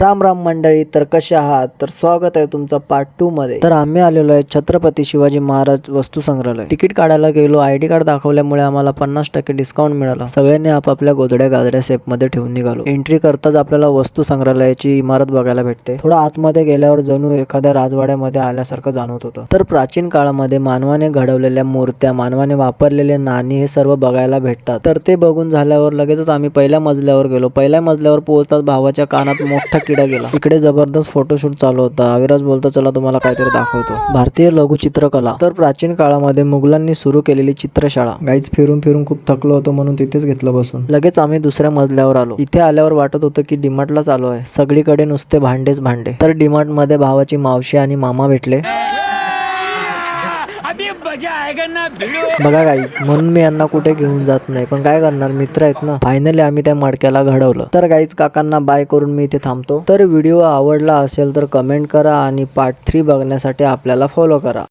राम राम मंडळी, तर कसे आहात? तर स्वागत आहे तुमचं पार्ट 2 मध्ये. तर आम्ही आलेलो आहे छत्रपती शिवाजी महाराज वस्तू संग्रहालय. तिकीट काढायला गेलो, आयडी कार्ड दाखवल्यामुळे आम्हाला 50% डिस्काउंट मिळाला. सगळ्यांनी आपापल्या गोधड्या गाजड्या सेफ मध्ये ठेवून निघालो. एंट्री करताच आपल्याला वस्तू संग्रहालयाची इमारत बघायला भेटते. थोडा आतमध्ये गेल्यावर जणू एखाद्या राजवाड्यामध्ये आल्यासारखं जाणवत होतं. तर प्राचीन काळामध्ये मानवाने घडवलेल्या मूर्त्या, मानवाने वापरलेले नाणी हे सर्व बघायला भेटतात. तर ते बघून झाल्यावर लगेचच आम्ही पहिल्या मजल्यावर गेलो. पहिल्या मजल्यावर पोहोचताच भावाच्या कानात मोठा किडा गेला. इकडे जबरदस्त फोटोशूट चालू होता. अविराज बोलतो, चला तुम्हाला काहीतरी दाखवतो. भारतीय लघुचित्रकला. तर प्राचीन काळामध्ये मुघलांनी सुरू केलेली चित्रशाळा. गाईज फिरून फिरून खूप थकलो होतो म्हणून तिथेच घेतलं बसून. लगेच आम्ही दुसऱ्या मजल्यावर आलो. इथे आल्यावर वाटत होतं की डीमार्टला चालू आहे. सगळीकडे नुसते भांडेच भांडे. तर डीमार्ट मध्ये भावाची मावशी आणि मामा भेटले. बघा गाईज, म्हणून मी यांना कुठे घेऊन जात नाही, पण काय करणार, मित्र आहेत ना. फायनली आम्ही त्या मडक्याला घडवलं. तर गाईज, काकांना बाय करून मी इथे थांबतो. तर व्हिडिओ आवडला असेल तर कमेंट करा आणि पार्ट 3 बघण्यासाठी आपल्याला फॉलो करा.